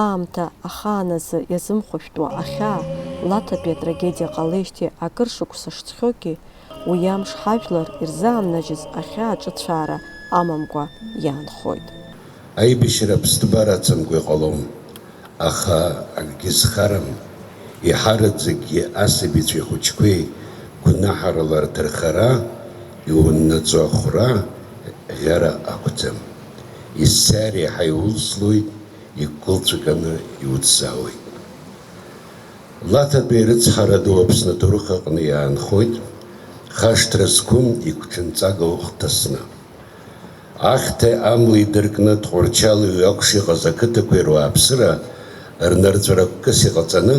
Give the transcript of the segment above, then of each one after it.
аамҭа ахааназы иазымхәышәтәуа ахьаа, Лаҭатәи атрагедиа ҟалеижьҭеи акыр шықәса шцәгьоугьы, уи амш ҳажәлар ирзаамнажьыз ахьаа ҿыцәаара амамкәа иаанхоит. Аибашьра ԥсҭбара ацымкәа иҟалом, аха акгьы зхарам, иҳараӡакгьы асабицәеи ахәыҷқәеи гәнаҳарала рҭархара, иуннаҵо ахәра ӷьара ақәӡам. Исцар иаҳа иулслоит, игәылҵәаганы иуцзаауеит. Лаҭатәи рыцҳара ду Аԥсны аҭоурых аҟны иаанхоит, хашҭра зқәым игәҽанҵага ухҭасны. Ахьҭа амла идыркны Тҟәарчал иҩақәш иҟаз ақыҭақәеи руааԥсыра рнырҵәараккыс иҟаҵаны,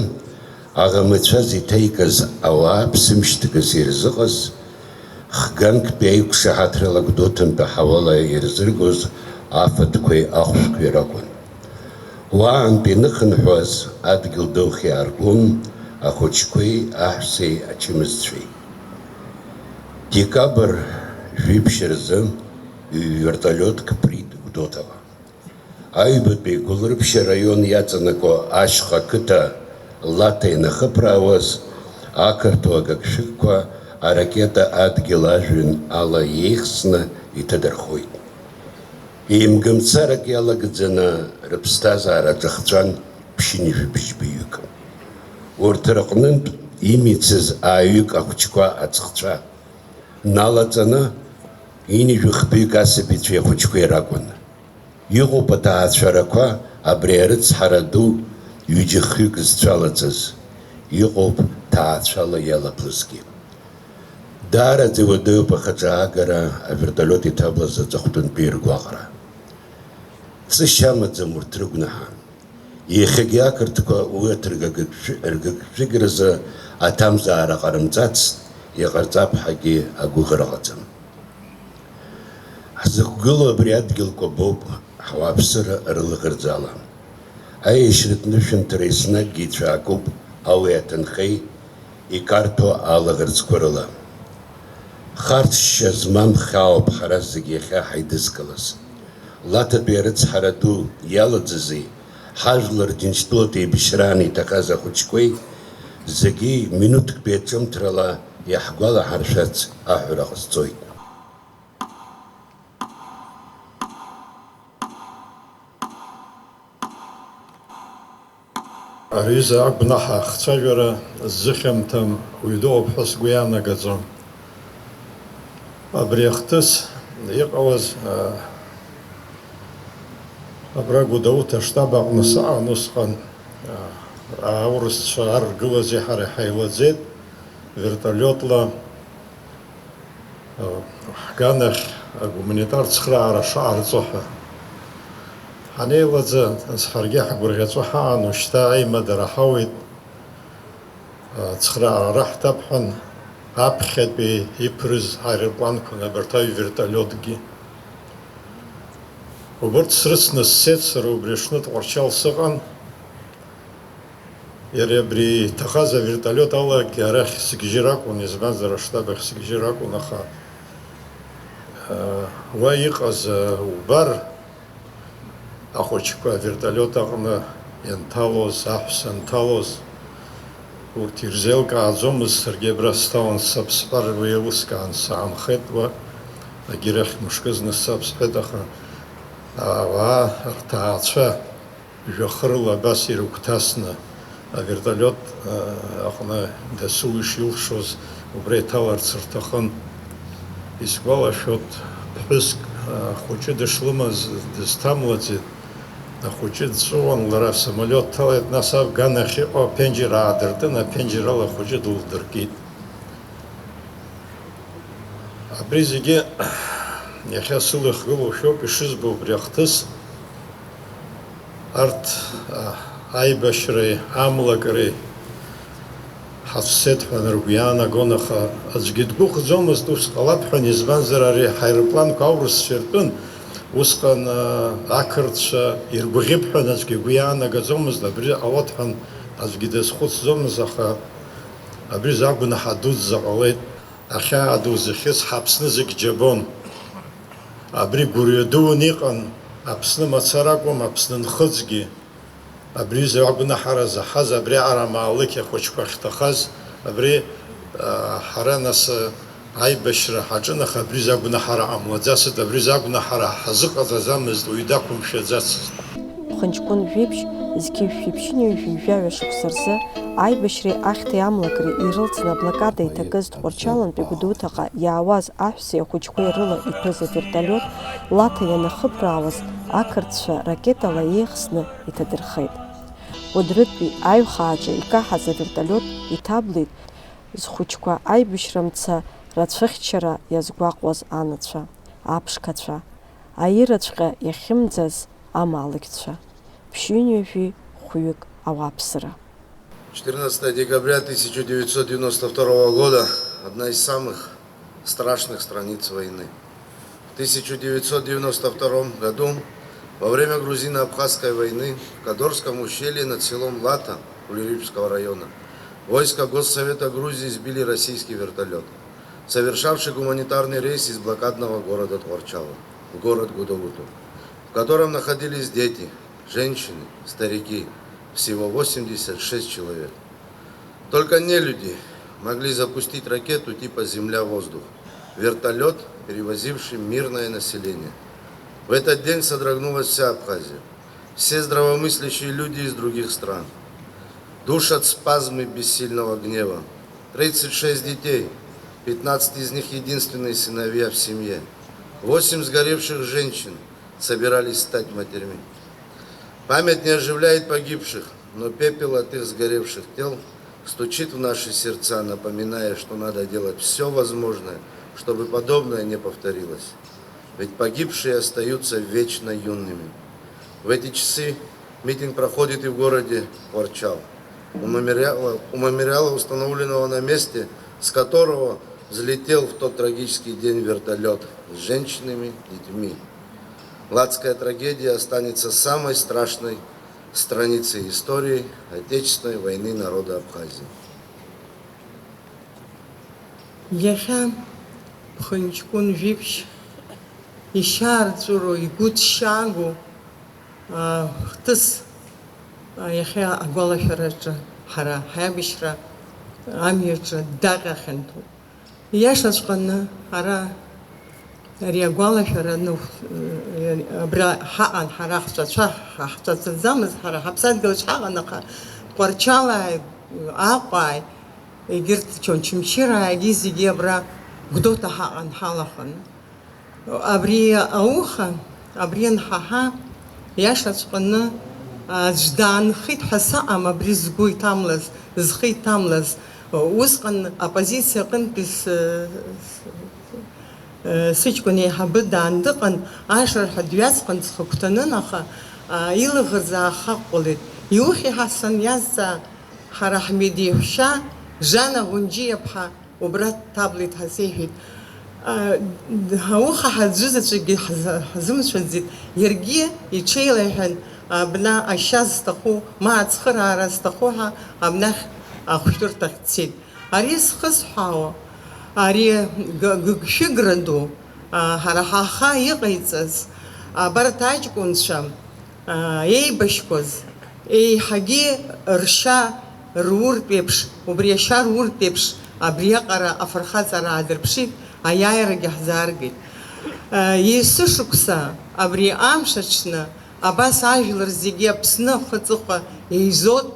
аӷамыцәаз иҭеикыз ауаа ԥсымшьҭкыс ирзыҟаз, хганктәи аиқәшаҳаҭрала Гәдоуҭантәи ҳауала ирзыргоз афатәқәеи ахәшәқәеи ракәын. Уаантәи иныхынҳәуаз адгьыл даух иааргон ахәыҷқәеи аҳәсеи ачымазцәеи. Декабр жәиԥшь рзы вертолиотк прит Гәдоуҭала. Аҩбатәи Гәылрыԥшьа раион иаҵанаго ашьха қыҭа Лаҭа инахыԥраауаз ақырҭуа агыгшәыгқәа аракета адгьыл ажәҩан ала иеихсны иҭадырхоит. Еимгымцарак иалагӡаны рыԥсҭазаара ҿахҵәан ԥшьынҩажәи-быжьбаҩык. Урҭ рҟнытә имицыз ааҩык ахәыҷқәа аҵхцәа налаҵаны инижәыхбаҩык асабицәеи ахәыҷқәеи ракәын. Иҟоуп аҭаацәарақәа абри арыцҳара ду ҩыџьа-хҩык зцәалаҵаз, иҟоуп ҭаацәала иалаԥлызгьы. Даараӡа иуадаҩуп ахаҿаагара авертолиот иҭаблыз аҵыхәтәантәи ргәаҟра. Ҵышьа амаӡам урҭ рыгәнаҳа. Иахьагьы ақырҭқәа уи ргыгшәыгразы аҭамзаара ҟарымҵац иҟарҵап ҳәагьы агәыӷра ҟаҵам. Ҳзықәгылоу абри адгьыл кәабоуп ҳуааԥсыра рылаӷырӡ ала. Аиашьратә нышәынҭра еснагьгьы ицәаакуп ауи аҭынхеи икарҭәо алаӷырӡқәа рыла. Харҭшьа змам хьаауп ҳара зегьы иахьа ҳаидызкылаз. Лаҭатәи арыцҳара ду иалаӡази ҳажәлар Џьынџьтәылатәи еибашьраан иҭахаз ахәыҷқәеи зегьы минуҭктәи аҿымҭрала иаҳгәалаҳаршәарц аҳәара ҟасҵоит. Аҩыза агәнаҳа ахцәажәара ззыхьамҭам уаҩ дууп ҳәа сгәы иаанагаӡом. Абри ахҭыс иҟалаз абра Гәдоуҭа аштаб аҟны саҟан усҟан аурысцәа аргылази ҳара иҳаилаӡеит вертолиотла ҳганахь агуманитар цхраара шаҟарҵо ҳәа. Ҳанеилаӡа ҳаргьы ҳгәырӷьаҵәа ҳаан, уажәшьҭа аимадара ҳауеит, цхраара раҳҭап ҳәан аԥхьатәи иԥырыз аеропланқәа абарҭ аҩвертолиотгьы. Убырҭ срыцны сцеит, сара убри аҽны Тҟәарчал сыҟан. Иара абри иҭахаз авертолиот алагьы арахь сгьежьыр акәын, избанзар аштаб ахь сгьежьыр акәын, аха уа иҟаз убар ахәыҷқәа авертолиот аҟны ианҭалоз, аҳәса анҭалоз, урҭ ирзеилкааӡомызт. Саргьы абра сҭалан саԥсҳәар уи еилыскаан саанхеит, уа агьирахь мышкы зны саԥсҳәеит, аха ауаа рҭаацәа жәахырла абас ирыгәҭасны авертолиот аҟны дасу ишилшоз убра иҭаларц рҭахын. Исгәалашәоит, ԥҳәыск ахәыҷы дышлымаз дызҭамлаӡеит. Ахәыҷы дҵәуан, лара самолиот ҭалеит, нас аганахь иҟоу аԥенџьыр аадыртын, аԥенџьыр ала ахәыҷы дылдыркит. Абри зегьы иахьа сылахгылоу шәоуп ишызбо убри ахҭыс. Арҭ аибашьреи амлагареи ҳацәцеит ҳәа ргәы иаанагон, аха аӡәгьы дгәыӷӡомызт ус ҟалап ҳәан, избанзар ари ҳаеропланқәа аурысцәа иртәын. Усҟан ақырҭцәа иргәаӷьып ҳәан аӡәгьы игәы иаанагаӡомызт, абри ҟалот ҳәан аӡәгьы дазхәыцӡомызт, аха абри агәнаҳа дуӡӡа ҟалеит. Ахьаа ду зыхьыз ҳаԥсны зегь џьабон. Абри гәырҩа дуун иҟан, Аԥсны мацара акәым, Аԥсны нхыҵгьы. абри зыгәнаҳара заҳаз, абри арамаалықь ахәыҷқәа ахьҭахаз, абри ҳара нас аибашьра ҳаҿынаха, абри зыгәнаҳара ҟамлаӡацызт, абри зыгәнаҳара ҳазыҟаҵаӡамызт, уаҩ дақәымшәаӡацызт. Хынҷкәын жәеиԥшь, зқьи шәиԥшьынҩажәи жәаҩа шықәса рзы аибашьреи ахьҭеи амлакреи ирылҵны аблокада иҭакыз Тҟәарчалнтәи Гәдоуҭаҟа иаауаз аҳәсеи ахәыҷқәеи рыла иҭәыз аверталиот Лаҭа ианахыԥраауаз ақырҭцәа ракетала еихсны иҭадырхеит. Кәыдрытәи аиҩхааҿы икаҳаз аверталиот иҭаблит зхәыҷқәа аибашьрамца рацәыхьчара иазгәаҟуаз анацәа, аԥшқацәа, аираҵәҟьа иахьымӡаз амаалықьцәа, ԥшьынҩажәи хәҩык ауааԥсыра. 14 декабря 1992 года – одна из самых страшных страниц войны. В 1992 году, во время грузино-абхазской войны, в Кадорском ущелье над селом Лата Улирипского района, войска Госсовета Грузии сбили российский вертолет, совершавший гуманитарный рейс из блокадного города Тҟәарчала в город Гудоуту, в котором находились дети, женщины, старики, всего 86 человек. Только нелюди могли запустить ракету типа «Земля-воздух», вертолет, перевозивший мирное население. В этот день содрогнулась вся Абхазия, все здравомыслящие люди из других стран. Душат спазмы бессильного гнева. 36 детей, 15 из них единственные сыновья в семье. 8 сгоревших женщин собирались стать матерьми. Память не оживляет погибших, но пепел от их сгоревших тел стучит в наши сердца, напоминая, что надо делать все возможное, чтобы подобное не повторилось. Ведь погибшие остаются вечно юными. В эти часы митинг проходит и в городе Тҟәарчал. У мемориала, установленного на месте, с которого взлетел в тот трагический день вертолет с женщинами, детьми. Латская трагедия останется самой страшной страницей истории Отечественной войны народа Абхазии. Яхя Хынҷкәын жәеиԥшь ишьаарҵәыро, игәы ҭшьаагоу хҭыс иахьа агәалашәараҿы ҳара ҳаибашьра амҩаҿы даҟьахьанҭоуп. Ииашаҵәҟьаны ара ари агәалашәара абра ҳаҟан ҳара ҳҵәацәа ҳҵәацаӡамыз, ҳара ҳаԥсадгьылаҿ ҳаҟан, аха Тҟәарчалааи, Аҟәааи, егьырҭ Чончымчырааигьы зегьы абра Гәдоуҭа ҳаҟан ҳалаханы. Абри ауха, абри анҳаҳа ииашаҵәҟьаны аӡә даанхеит ҳәа саҟам, абри згәы иҭамлаз, зхы иҭамлаз. Усҟан апозициа аҟынтәи сыҷкәын еиҳабы даан дыҟан, ашырҳәа дҩаҵҟан ҵхагәҭанын, аха илаӷырӡ аахаҟәҟәалеит. Иухьи Ҳасан иазҵаа, ҳара ҳмеид иеҳәшьа Жана Ӷәынџьиаԥҳа убра дҭаблеит ҳазеиҳәеит. Ауха ҳаӡәзаҵәыкгьы ҳзымцәаӡеит. Иаргьы иҽеилаҳәан, абна ашьа зҭаху, ма ацхыраара зҭаху ҳәа абнахь ахәшәтәырҭахь дцеит. Ари зхысҳәаауа, ари гыгшәыгра ду, ҳара ҳаха иҟаиҵаз, абарҭ аҷкәынцәа еибашьқәаз, еиҳагьы ршьа руртә еиԥш, убри ашьа руртә еиԥш, абриаҟара афырхаҵара аадырԥшит, аиааирагьы ҳзааргеит. Есышықәса абри амш аҽны абас ажәлар зегьы Аԥсны ахыҵыхәа еизот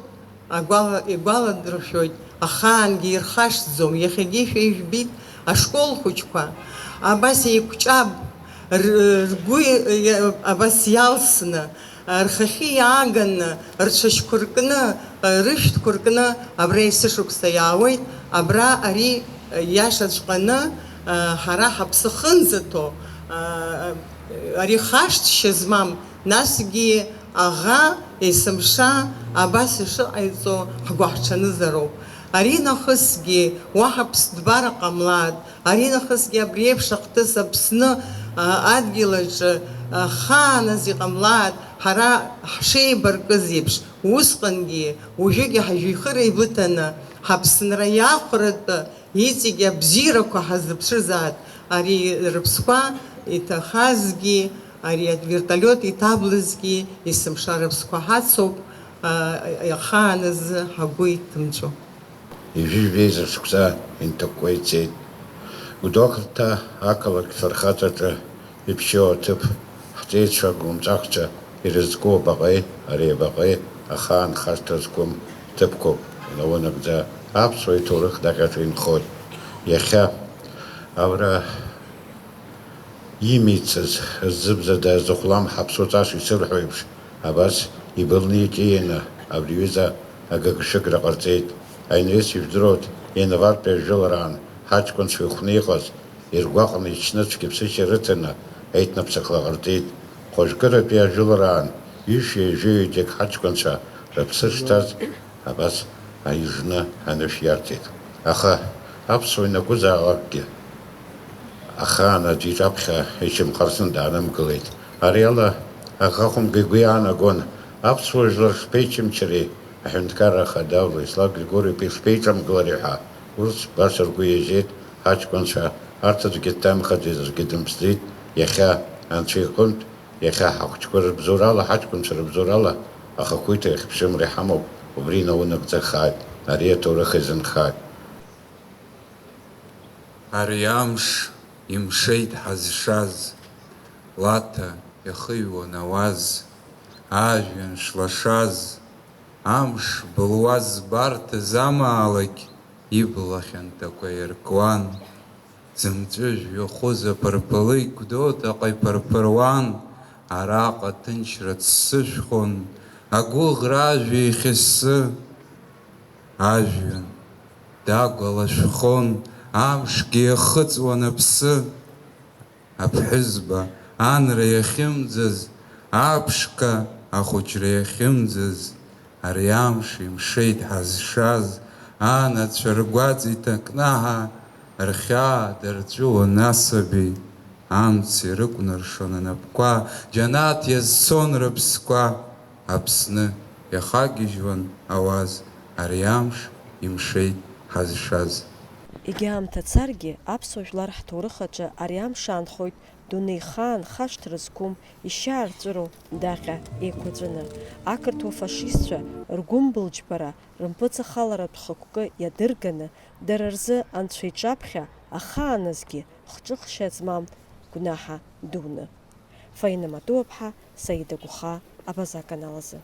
игәаладыршәоит, ахаангьы ирхашҭӡом. Иахьагьы шәеижәбит ашкол хәыҷқәа абас еиқәҷаб, ргәы абас иалсны, рхахьы иааганы, рцәашьқәа ркны, рышәҭқәа ркны абра есышықәса иаауеит. Абра ари ииашаҵәҟьаны ҳара ҳаԥсы хынӡаҭоу, ари хашҭшьа змам, насгьы аӷа есымша абас ишыҟаиҵо ҳгәаҳҽанызароуп. Ари нахысгьы уаҳа ԥсҭбара ҟамлаат, ари нахысгьы абри еиԥш ахҭыс Аԥсны адгьылаҿы хааназ иҟамлаат, ҳара ҳшеибаркыз еиԥш, усҟангьы уажәыгьы ҳажәихыра еибыҭаны ҳаԥсынра иахәаратәы иҵегьы абзиарақәа ҳазыԥшызаат. Ари рыԥсқәа иҭахазгьы, ари аверталиот иҭаблызгьы есымша рыԥсқәа ҳацоуп. иахааназы ҳагәы иҭымҵәо. Ижәижәеиза шықәса инҭакәкәа ицеит. Гәдоуҭа ақалақь фырхаҵаҿы иԥшьоу аҭыԥ ҳҵеицәа гәымҵәахәцәа ирызку абаҟеи, ари абаҟеи ахаан хашҭра зқәым ҭыԥқәоуп. Илауанагӡа аԥсуа иҭоурых даҟьаҿы инхоит. Иахьа аура имицыз ззыбзада зыхәлам ҳаԥсуаҵаш исырҳәо еиԥш, абас ибылны иҿианы абри аҩыза агыгшыгра ҟарҵеит. Аинрес ижәдыруеит ианавартәи ажәылараан ҳаҷкәынцәа ихәны иҟаз иргәаҟны ичны цәгьаԥсышьа рыҭаны аиҭныԥсахла ҟарҵеит. Хәажәкыратәи ажәылараан ҩышьа-ижәҩыџьак ҳаҷкәынцәа рыԥсы шҭаз абас аижны анышә иарҭеит. Аха аԥсуа инакәызаалакгьы ахаан аӡәы иҿаԥхьа ичымхарсын даанымгылеит. Ари ала аӷахәымга игәы иаанагон аԥсуа жәлар шԥеичымчари аҳәынҭқарра ахада Владислав Григорьевич ишԥеиҿамгылари ҳәа. Ус баша ргәы иажьеит ҳаҷкәынцәа, арҭ аӡәгьы дҭамхаӡеит, аӡәгьы дымԥсӡеит. Иахьа анцәа иҟынтә, иахьа ҳахәҷқәа рыбзоурала, ҳаҷкәынцәа рыбзоурала ахақәиҭа иахьԥшымра иҳамоуп. Убри инаунагӡахааит, ари аҭоурых изынхааит. Ари амш имшеит ҳазшаз, лаҭа иахыҩуан ауаз, ажәҩан шлашаз, амш былуаз збарҭаз амаалықь ибла хьанҭақәа иркуан, ӡымҵәыжә ҩахәыз аԥырԥылы Гәдоуҭаҟа иԥырԥыруан, араҟа ҭынчра ццышәхон, агәыӷра ажәа ихьыссы, ажәҩан дагәалашәхон, амшгьы иахыҵуан аԥсы, аԥҳәызба анра иахьымӡаз, аԥшқа ахәыҷра иахьымӡаз, ари амш имшеит ҳазшаз, анацәа ргәаҵа иҭакнаҳа, рхьаа дырҵәуон асаби, амц ирыкәнаршон анапқәа, џьанаҭ иазцон рыԥсқәа, Аԥсны иахагьежьуан ауаз, ари амш имшеит ҳазшаз. Егьаамҭа царгьы аԥсуа жәлар ҳҭоурых аҿы ари амш аанхоит дунеихаан хашҭра зқәым ишьаарҵәыроу даҟьа еиқәаҵәаны. Ақырҭуа фашистцәа ргәымбылџьбара, рымпыҵахаларатә хықәкы иадырганы, дара рзы анцәа иҿаԥхьа ахааназгьы хҿыхшьа змам гәнаҳа дуны. Фаина Матуаԥҳа, Саида Гәхаа, Абаза аканал азы.